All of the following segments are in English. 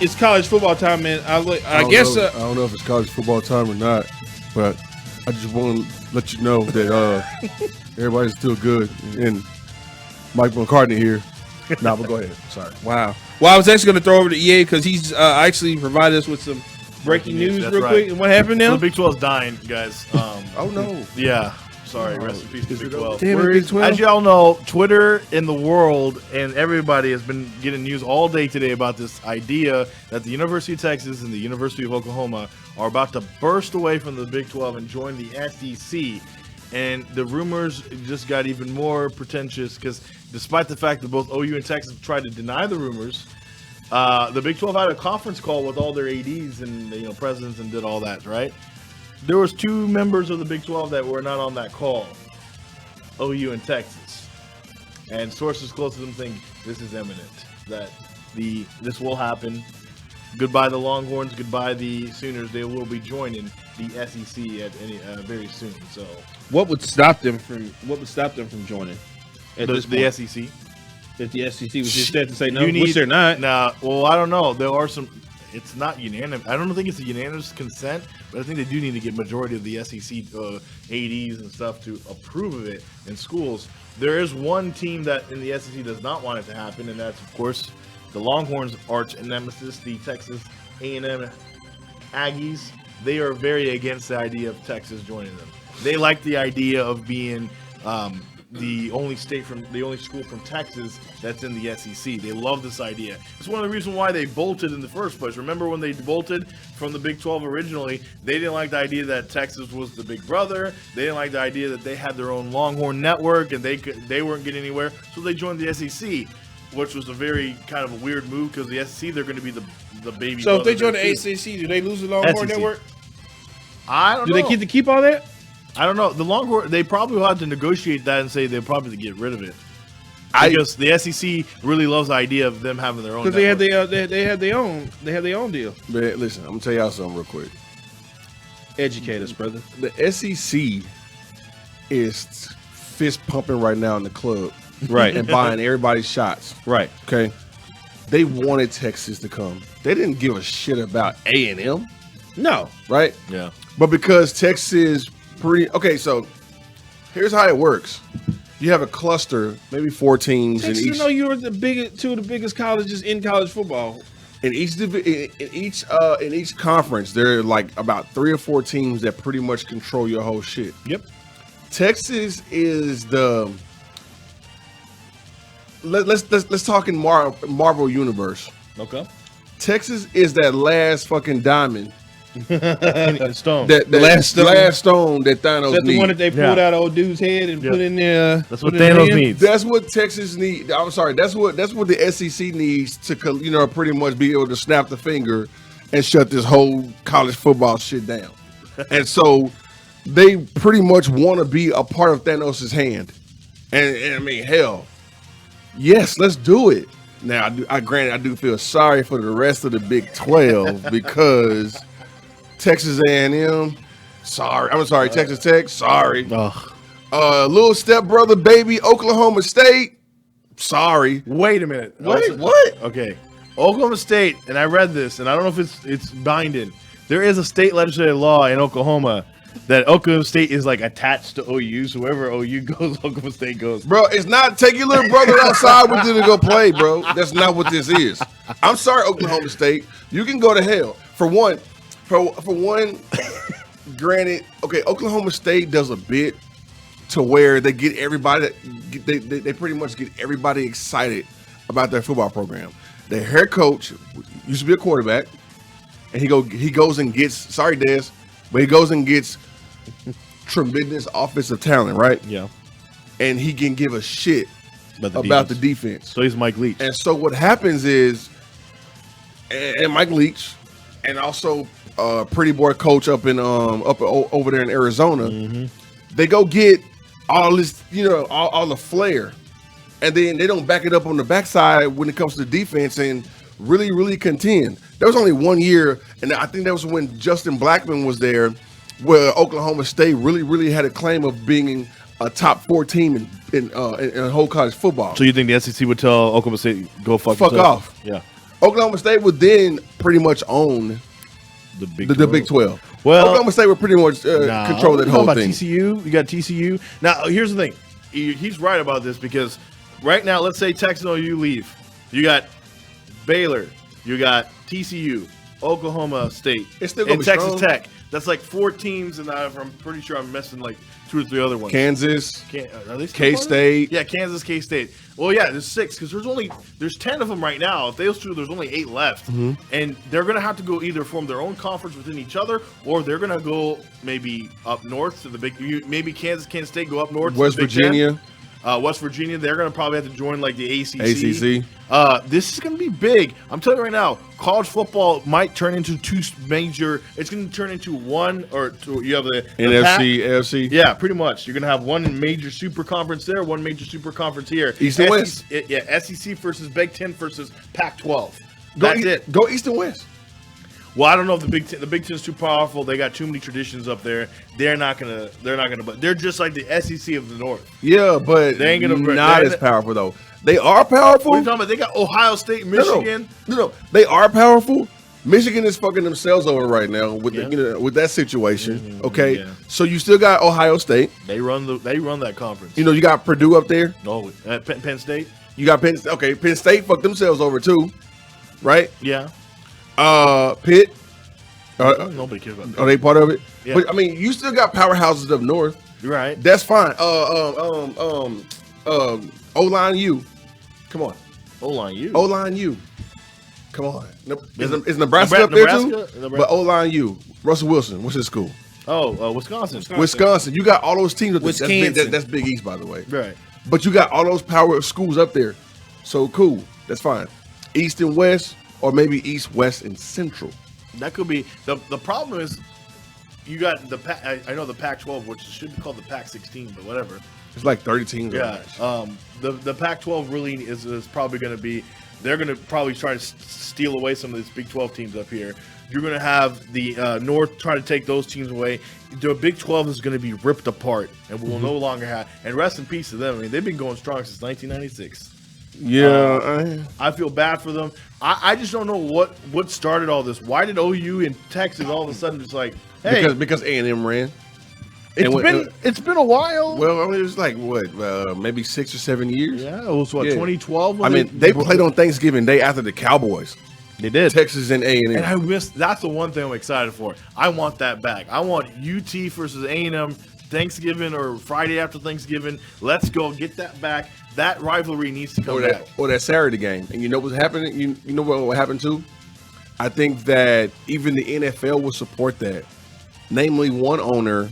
It's college football time, man. I I guess don't know if it's college football time or not, but I just want to let you know that everybody's still good. And Mike McCartney here. Nah, but go ahead. Sorry. wow. Well, I was actually going to throw over to EA because he's actually provided us with some breaking news real quick. And what happened now? So the Big 12's dying, guys. Oh no. Yeah. Sorry. Rest in peace to Big 12. Damn it, Big 12. As y'all know, Twitter in the world and everybody has been getting news all day today about this idea that the University of Texas and the University of Oklahoma are about to burst away from the Big 12 and join the SEC. And the rumors just got even more pretentious because despite the fact that both OU and Texas tried to deny the rumors, the Big 12 had a conference call with all their ADs and presidents and did all that, right? There was 2 members of the Big 12 that were not on that call, OU and Texas. And sources close to them think this is imminent, that this will happen. Goodbye the Longhorns, goodbye the Sooners. They will be joining the SEC at very soon. So What would stop them from joining? At the this point? SEC. If the SEC was just there to say no, You which they're not. Nah, well, I don't know. There are some. It's not unanimous. I don't think it's a unanimous consent, but I think they do need to get majority of the SEC ADs and stuff to approve of it in schools. There is one team that in the SEC does not want it to happen, and that's of course the Longhorns' arch nemesis, the Texas A&M Aggies. They are very against the idea of Texas joining them. They like the idea of being the only school from Texas that's in the SEC. They love this idea. It's one of the reasons why they bolted in the first place. Remember when they bolted from the Big 12 originally, they didn't like the idea that Texas was the big brother. They didn't like the idea that they had their own Longhorn network and they weren't getting anywhere. So they joined the SEC, which was a very kind of a weird move because the SEC, they're going to be the baby. So if they join brother the too. ACC, do they lose the Longhorn SEC. network? I don't Do know. they get to keep all that? I don't know. The Longhorn, they probably will have to negotiate that and say they'll probably get rid of it. Because the SEC really loves the idea of them having their own. Because they had network. they had their own deal. Man, listen, I'm gonna tell y'all something real quick. Educate us, brother. The SEC is fist pumping right now in the club. Right. And buying everybody's shots. Right. Okay. They wanted Texas to come. They didn't give a shit about A&M, No. right? Yeah. But because Texas so here's how it works. You have a cluster, maybe 4 teams Texas, in each. you were two of the biggest colleges in college football. In each conference, there are like about 3 or 4 teams that pretty much control your whole shit. Yep. Texas is the let's talk in Marvel universe. Okay. Texas is that last fucking diamond, And Stone. that last stone. that Thanos Is that the one that needs. they pulled Yeah. out of old dude's head and Yeah. put in there? That's what Thanos needs. That's what Texas needs. I'm sorry. That's what the SEC needs to pretty much be able to snap the finger and shut this whole college football shit down. And so they pretty much want to be a part of Thanos' hand. And I mean, hell, yes, let's do it. Now, I do feel sorry for the rest of the Big 12 because Texas A&M, sorry. I'm sorry, Texas Tech, sorry. Little stepbrother baby Oklahoma State, sorry. Wait a minute. What? Okay. Oklahoma State, and I read this, and I don't know if it's binding. There is a state legislative law in Oklahoma that Oklahoma State is like attached to OU. So wherever OU goes, Oklahoma State goes. Bro, it's not take your little brother outside with you to go play, bro. That's not what this is. I'm sorry, Oklahoma State. You can go to hell. For one, granted, okay, Oklahoma State does a bit to where they get everybody, they pretty much get everybody excited about their football program. Their head coach used to be a quarterback, and he goes and gets, sorry, Des, but he goes and gets tremendous offensive talent, right? Yeah. And he can give a shit About the defense. So he's Mike Leach. And so what happens is, and Mike Leach, and also Pretty Boy coach up over there in Arizona, they go get all this, all the flair, and then they don't back it up on the backside when it comes to defense and really, really contend. There was only 1 year, and I think that was when Justin Blackman was there, where Oklahoma State really, really had a claim of being a top 4 team in whole college football. So you think the SEC would tell Oklahoma State go fuck Fuck yourself? off. Yeah. Oklahoma State would then pretty much own The Big the Big 12. Well, Oklahoma State would pretty much control that How whole about thing. TCU? You got TCU. Now, here's the thing. He's right about this because right now, let's say Texas and OU leave. You got Baylor. You got TCU, Oklahoma State, It's still gonna and be Texas strong. Tech. That's like 4 teams, and I'm pretty sure I'm missing like 2 or 3 other ones. Kansas, Are they still K-State. part of it? Yeah, Kansas, K-State. Well, yeah, there's 6 because there's 10 of them right now. If those 2, there's only 8 left, and they're gonna have to go either form their own conference within each other, or they're gonna go maybe up north to the big. Maybe Kansas State go up north. West to the Big Ten. Virginia. West Virginia, they're going to probably have to join like the ACC. ACC. This is going to be big. I'm telling you right now, college football might turn into 2 major. It's going to turn into 1 or 2. You have the NFC, AFC. Yeah, pretty much. You're going to have 1 major super conference there, 1 major super conference here. East and West. Yeah, SEC versus Big Ten versus Pac-12. Go That's it. Go East and West. Well, I don't know if the Big Ten's too powerful. They got too many traditions up there. They're not gonna. But they're just like the SEC of the North. Yeah, but They ain't gonna- not they're- as powerful though. They are powerful. What are you talking about? They got Ohio State, Michigan. No, they are powerful. Michigan is fucking themselves over right now with Yeah. with that situation. Okay, yeah. so you still got Ohio State. They run that conference. You know, you got Purdue up there. No, Penn State. You got Penn. Okay, Penn State fucked themselves over too, right? Yeah. Pitt. Nobody cares about that. Are they part of it? Yeah. But I mean, you still got powerhouses up north. You're right. That's fine. O-line U. Come on. O-line, you. O-line U. Come on. Is Is Nebraska up there too? Nebraska? But O-line U. Russell Wilson. What's his school? Wisconsin. Wisconsin. You got all those teams. Wisconsin. That's Big East, by the way. Right. But you got all those power schools up there. So cool. That's fine. East and West, or maybe East, West, and Central. That could be the problem is you got the I know the Pac-12, which should be called the Pac-16, but whatever. It's like 30 teams. Yeah. The Pac-12 really is probably going to be. They're going to probably try to steal away some of these Big 12 teams up here. You're going to have the North try to take those teams away. The Big 12 is going to be ripped apart and will no longer have. And rest in peace to them. I mean, they've been going strong since 1996. Yeah. I feel bad for them. I just don't know what started all this. Why did OU and Texas all of a sudden just like, hey, because A&M ran. And it's been a while. Well, I mean, it was like what, maybe 6 or 7 years. Yeah, it was what, Yeah. 2012. I mean, they played on Thanksgiving Day after the Cowboys. They did. Texas and A&M. And I missed. That's the one thing I'm excited for. I want that back. I want UT versus A&M Thanksgiving or Friday after Thanksgiving. Let's go get that back. That rivalry needs to come back. Or that Saturday game. And you know what's happening? You know what happened too? I think that even the NFL will support that. Namely, one owner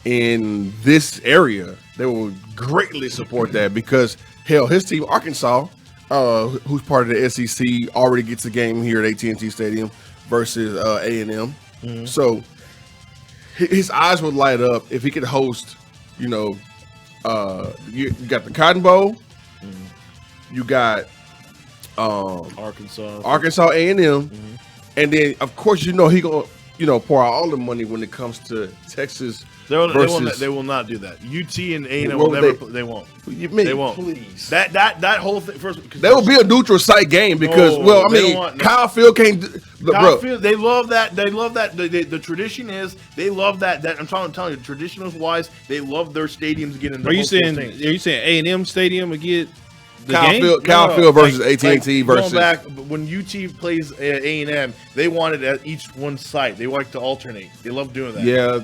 in this area, they will greatly support that because, hell, his team, Arkansas, who's part of the SEC, already gets a game here at AT&T Stadium versus A&M. Mm-hmm. So his eyes would light up if he could host, you got the Cotton Bowl, you got Arkansas A&M, and then of course he gonna pour out all the money when it comes to Texas. They will not do that. UT and A&M will never. They won't. They won't. Please. That whole thing first. That would be a neutral site game because, Kyle Field can't. Kyle Field, they love that. They love that. The tradition is they love that. That I'm telling you, traditional wise, they love their stadiums getting. Are you saying A&M Stadium would get the game? Kyle Field versus AT&T versus. Going back when UT plays A&M, they want it at each one site. They like to alternate. They love doing that. Yeah,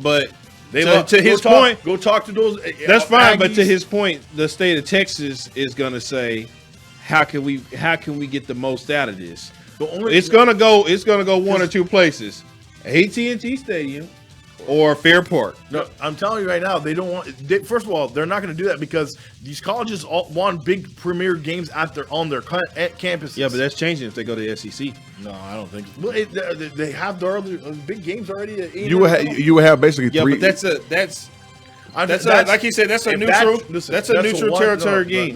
but They to, love, to his point, go talk to those. that's fine. But to Aggies. his point, the state of Texas is going to say, how can we get the most out of this? It's gonna go one or two places: AT&T Stadium or Fair Park. No, I'm telling you right now, they don't want. First of all, they're not going to do that because these colleges all want big premier games on their campuses. Yeah, but that's changing if they go to the SEC. No, I don't think so. Well, they have their other big games already. At you would have basically Yeah, three. but that's That's like he said. That's a neutral. That's a neutral territory game.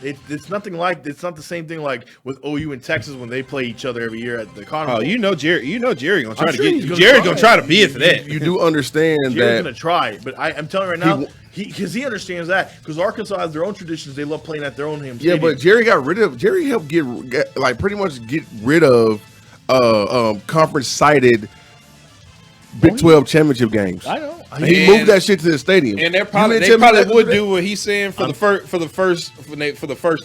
It's nothing like. It's not the same thing like with OU and Texas when they play each other every year at the Carnival. Oh, you know Jerry gonna try to get. Jerry's gonna try to bid for that. You do understand Jerry's that gonna try, but I'm telling you right now, he understands that because Arkansas has their own traditions. They love playing at their own home stadium. but Jerry helped get like pretty much get rid of conference sided Big 12 championship games. I know. He moved that shit to the stadium. And they probably would do what he's saying for the first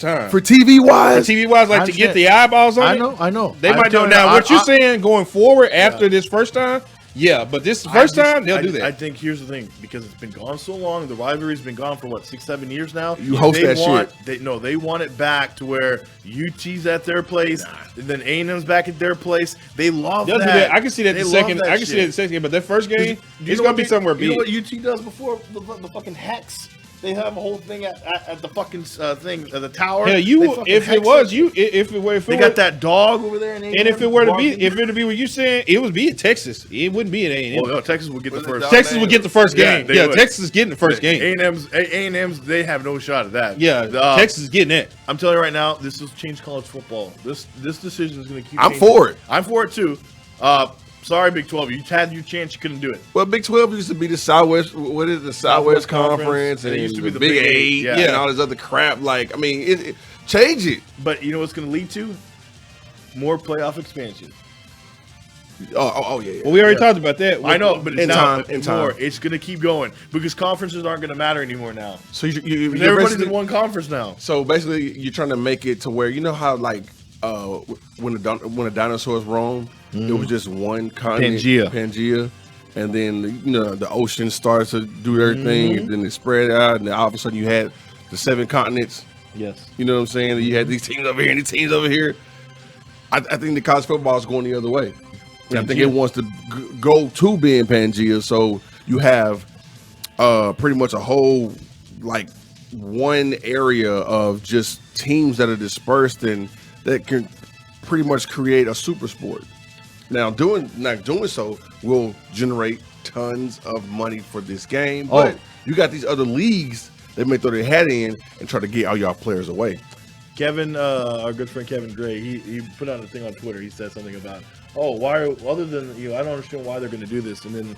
time. For TV wise, to get the eyeballs on it. I know. They might do it now. What you're saying going forward after this first time? Yeah, but this first time they'll do that. I think here's the thing, because it's been gone so long, the rivalry's been gone for 6-7 years now. You host that shit. They want it back to where UT's at their place, and then A&M's back at their place. They love they'll that. do that. I can see that the second. I can see that the second game, but that first game, it's gonna be somewhere big. You know what UT does before the fucking Hex? They have a whole thing at the fucking thing, the tower. Hell, if they got that dog over there, and if it were to be what you saying, it would be in Texas. It wouldn't be in A&M. Well, no, Texas would get the first. Texas would get the first game. Yeah, would. Texas is getting the first game. A&M's, they have no shot at that. Yeah, Texas is getting it. I'm telling you right now, this will change college football. This decision is going to keep. I'm for it. I'm for it too. Sorry, Big 12. You had your chance. You couldn't do it. Well, Big 12 used to be the Southwest. What is the Southwest Conference? And it used to be the Big 8 and all this other crap. Like, I mean, change it. But you know what's going to lead to? More playoff expansion. Oh yeah. Well, we already talked about that. I know, but in time. It's going to keep going because conferences aren't going to matter anymore now. So everybody's in one conference now. So basically, you're trying to make it to where you know how like when the dinosaurs roamed, it was just one continent, Pangea, and then the ocean starts to do their thing, and then it spread out, and then all of a sudden you had the 7 continents. Yes, you know what I'm saying. You had these teams over here and these teams over here. I think the college football is going the other way. I think it wants to go to being Pangea, so you have pretty much a whole like one area of just teams that are dispersed and that can pretty much create a super sport. Now, doing so will generate tons of money for this game, but you got these other leagues that may throw their hat in and try to get all y'all players away. Kevin, our good friend Kevin Gray, he put out a thing on Twitter. He said something about, why, other than, I don't understand why they're going to do this. And then